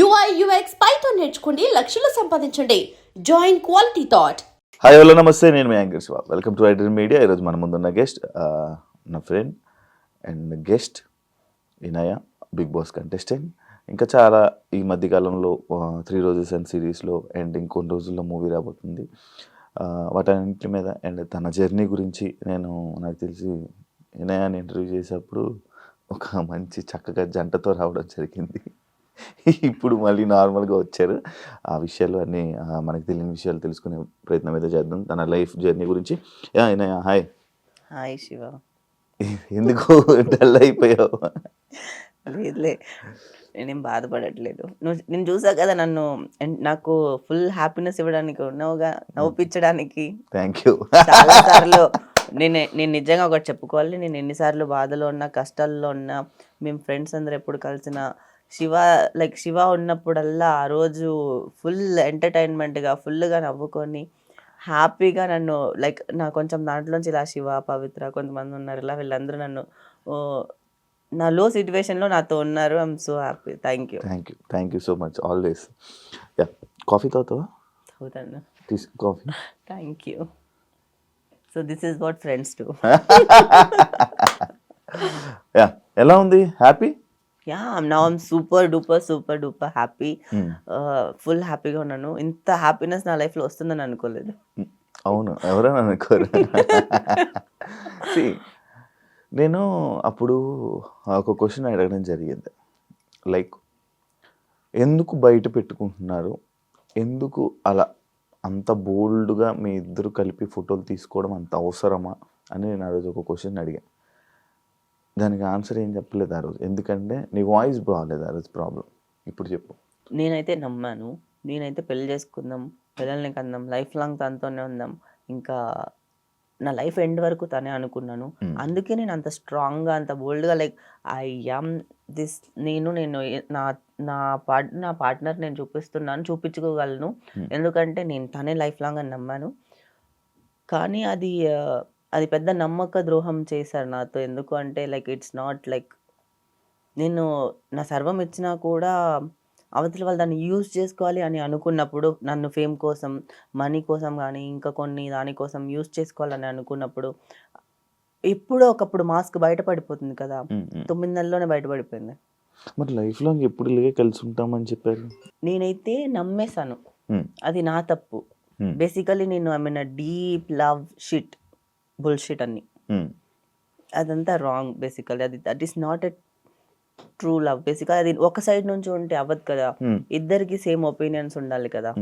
UI UX Python నేర్చుకోండి, లక్షలు సంపాదించండి. Join Quality Thought. Hi hello నమస్తే, నేను మీ anchor Shiva. Welcome to iDream media. ఈరోజు మన ముందున్న గెస్ట్ నా friend and guest Vinaya, Bigg Boss contestant. ఇంకా చాలా ఈ మధ్యకాలంలో 3 రోజెస్ అండ్ సిరీస్లో అండ్ ఇంకొన్ని రోజుల్లో మూవీ రాబోతుంది. వాటన్నింటి మీద అండ్ తన జర్నీ గురించి నాకు తెలిసి వినయాన్ని ఇంటర్వ్యూ చేసేటప్పుడు ఒక మంచి చక్కగా జంటతో రావడం జరిగింది. ఇప్పుడు మళ్ళీ నార్మల్గా వచ్చారు. ఆ విషయాలు అన్నీ మనకు తెలియని విషయాలు తెలుసుకునే ప్రయత్నం అయితే చేద్దాం తన లైఫ్ జర్నీ గురించి. హాయ్. హాయ్ శివ. ఎందుకు డల్ అయిపోయావు? లేదులే, నేనేం బాధపడట్లేదు. నేను చూసా కదా నన్ను, నాకు ఫుల్ హ్యాపీనెస్ ఇవ్వడానికి ఉన్నావుగా, నవ్వుపించడానికి. Thank you. చాలా సార్లు నేను నిజంగా ఒకటి చెప్పుకోవాలి, నేను ఎన్నిసార్లు బాధలో ఉన్నా, కష్టాల్లో ఉన్నా, మేము ఫ్రెండ్స్ అందరు ఎప్పుడు కలిసిన శివ ఉన్నప్పుడల్లా ఆ రోజు ఫుల్ ఎంటర్టైన్మెంట్గా ఫుల్గా నవ్వుకొని హ్యాపీగా నన్ను నా కొంచెం దాంట్లోంచి ఇలా శివ, పవిత్ర కొంతమంది ఉన్నారు, ఇలా వీళ్ళందరూ నన్ను నా లో సిచ్యువేషన్లో నాతో ఉన్నారు. I'm so happy. Thank you so much always. Coffee తాగుతావా? అవుతాను. Coffee. Thank you. So this is what friends do. ఎలా ఉంది? Happy? Now I'm super duper happy. Full హ్యాపీగా ఉన్నాను. ఇంత హ్యాపీనెస్ నా లైఫ్లో వస్తుందని అనుకోలేదు. అవును, ఎవరైనా అనుకోరు. నేను అప్పుడు ఒక క్వశ్చన్ అడగడం జరిగింది, లైక్ ఎందుకు బయట పెట్టుకుంటున్నారు, ఎందుకు అలా అంత బోల్డ్గా మీ ఇద్దరు కలిపి ఫోటోలు తీసుకోవడం అంత అవసరమా అని నేను ఆ రోజు ఒక క్వశ్చన్ అడిగాను. దానికి ఆన్సర్ ఏం చెప్పలేదు ఆ రోజు, ఎందుకంటే నీ వాయిస్ బాగాలేదు ఆ రోజు. ప్రాబ్లం ఇప్పుడు చెప్పు. నేనైతే నమ్మాను, నేనైతే పెళ్లి చేసుకుందాం, పిల్లల్ని కందాం, లైఫ్ లాంగ్ తనతోనే ఉందాం, ఇంకా నా లైఫ్ ఎండ్ వరకు తనే అనుకున్నాను. అందుకే నేను అంత స్ట్రాంగ్గా, అంత బోల్డ్గా ఐ యామ్ దిస్. నేను నా పార్ట్నర్ నేను చూపించుకోగలను, ఎందుకంటే నేను తనే లైఫ్ లాంగ్ అని నమ్మాను. కానీ అది పెద్ద నమ్మక ద్రోహం చేశారు నాతో. ఎందుకు అంటే ఇట్స్ నాట్ నేను నా సర్వం ఇచ్చినా కూడా అవతల వాళ్ళు దాన్ని యూజ్ చేసుకోవాలి అని అనుకున్నప్పుడు, నన్ను ఫేమ్ కోసం, మనీ కోసం కానీ ఇంకా కొన్ని దానికోసం యూజ్ చేసుకోవాలని అనుకున్నప్పుడు ఎప్పుడో ఒకప్పుడు మాస్క్ బయటపడిపోతుంది కదా. 9 నెలల్లోనే బయటపడిపోయింది. మరి లైఫ్ లాంగ్ ఎప్పుడు ఇలాగే కలిసి ఉంటామని చెప్పారు. నేనైతే నమ్మేశాను, అది నా తప్పు. బేసికలీ నేను I mean deep love shit bullshit అన్ని, అదంతా wrong. Basically that is not a true love. Basically అది ఒక సైడ్ నుంచి ఉంటే అవ్వదు కదా. ఇద్దరికి సేమ్ ఒపీనియన్స్ ఉండాలి కదా.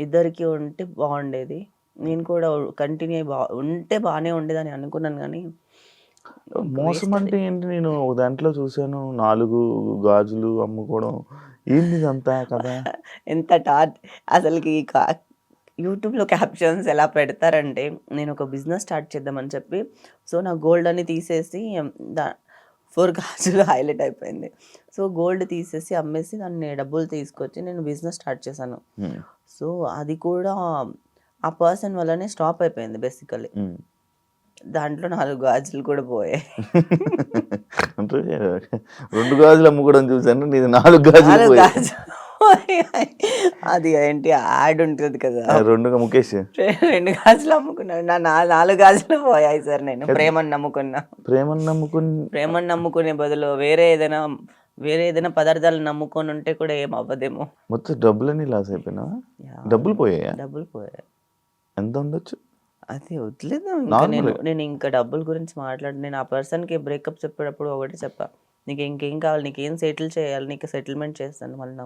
ఇద్దరికి ఉంటే బాగుండేది. నేను కూడా కంటిన్యూ ఉంటే బాగానే ఉండేదని అనుకున్నాను. కానీ మోసం అంటే ఏంటి? నేను దాంట్లో చూసాను 4 గాజులు అమ్ముకోవడం. ఏంటి ఇదంతా కదా? ఎంత అసలుకి యూట్యూబ్లో క్యాప్షన్స్ ఎలా పెడతారంటే, నేను ఒక బిజినెస్ స్టార్ట్ చేద్దామని చెప్పి, సో నా గోల్డ్ అని తీసేసి 4 గాజులు హైలైట్ అయిపోయింది. సో గోల్డ్ తీసేసి అమ్మేసి దాన్ని డబ్బులు తీసుకొచ్చి నేను బిజినెస్ స్టార్ట్ చేశాను. సో అది కూడా ఆ పర్సన్ వల్లనే స్టాప్ అయిపోయింది బేసికలీ. దాంట్లో 4 గాజులు కూడా పోయాయి. అంటే 2 గాజులు అమ్ముకోవడం చూసాను, నీది 4 గాజులు. అది ఏంటి యాడ్ ఉంటుంది కదా, 2 ముఖేష్ 2 గాజులు అమ్ముకున్నాను, నా 4 గాజులు పోయాయి సార్. నేను ప్రేమను నమ్ముకునే బదులు వేరే ఏదైనా పదార్థాలు నమ్ముకొని ఉంటే కూడా ఏం అవ్వదేమో. మొత్తం డబ్బులన్నీ లాస్ అయిపోయినా? డబ్బులు పోయాయి. ఎంత ఉండొచ్చు? అది వదిలేదు. నేను ఇంకా డబ్బుల గురించి నేను ఆ పర్సన్కి బ్రేకప్ చెప్పేటప్పుడు ఒకటి చెప్పా, నీకు ఇంకేం కావాలి, నీకేం సెటిల్ చేయాలి, నీకు సెటిల్మెంట్ చేస్తాను, మళ్ళీ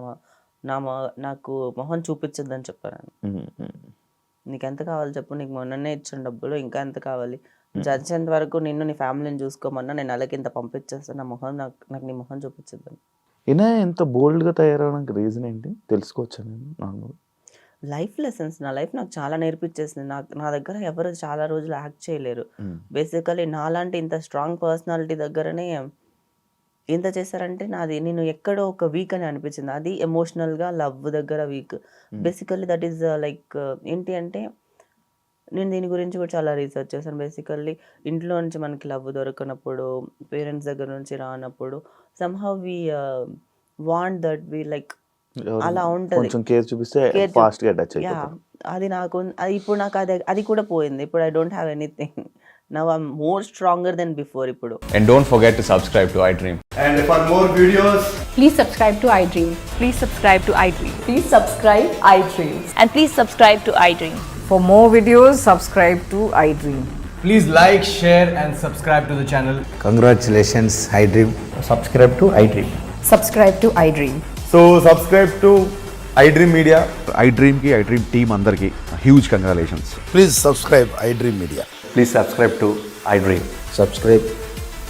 నాకు మొహం చూపించద్దని చెప్పాను. నీకు ఎంత కావాలి చెప్పు, నీకు మొన్ననే ఇచ్చిన డబ్బులు, ఇంకా ఎంత కావాలి, చచ్చేంత వరకు నిన్ను నీ ఫ్యామిలీని చూసుకోమన్నా నేను అలాగే ఇంత పంపించేస్తాను, నా మొహం నాకు నీ మొహం చూపించద్దని. అయినా ఎంత బోల్డ్గా తయారవడానికి రీజన్ ఏంటి తెలుసుకోవచ్చా? నేను లైఫ్ లెసన్స్, నా లైఫ్ నాకు చాలా నేర్పించేసింది. నా దగ్గర ఎవరు చాలా రోజులు యాక్ట్ చేయలేరు. బేసికలీ నాలాంటి ఇంత స్ట్రాంగ్ పర్సనాలిటీ దగ్గరనే ఎంత చేశారంటే, నేను ఎక్కడో ఒక వీక్ అని అనిపించింది. అది ఎమోషనల్గా లవ్ దగ్గర వీక్. బేసికల్లీ దట్ ఈస్ ఏంటి అంటే, నేను దీని గురించి కూడా చాలా రీసెర్చ్ చేశాను. బేసికల్లీ ఇంట్లో నుంచి మనకి లవ్ దొరకనప్పుడు, పేరెంట్స్ దగ్గర నుంచి రానప్పుడు, somehow we want that we అలా ఉంటది. కొంచెం కేర్ చూపిస్తే Care ఫాస్ట్ గా అటాచ్ యా అయిపోతారు. అది నాకు అది ఇప్పుడు నాకు అది కూడా పోయింది. ఇప్పుడు I don't have anything. Now I am more stronger then before ఇప్పుడు. And don't forget to subscribe to iDream. And for more videos, Please subscribe to iDream. Please subscribe to iDream. Please subscribe iDream. And please subscribe to iDream. For more videos, subscribe to iDream. please like, share and subscribe to the channel. Congratulations, iDream. Subscribe to iDream. Subscribe to iDream. So subscribe to iDream Media. iDream ki iDream team అందరికి huge congratulations. Please subscribe iDream Media. Please subscribe to iDream. Subscribe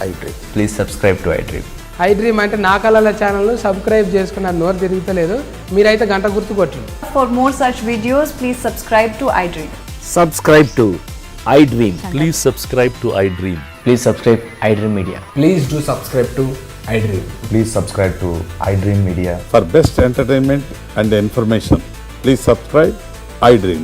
iDream. Please subscribe to iDream. iDream అంటే నా కళల channel subscribe చేసుకున్న నోరు తిరుగుతలేదు, మీరైతే గంట గుర్తు కొట్టండి. For more such videos, please subscribe to iDream. Subscribe to iDream. Please subscribe to iDream. Please subscribe iDream Media. Please do subscribe to iDream. Please subscribe to iDream Media. For best entertainment and information, please subscribe iDream.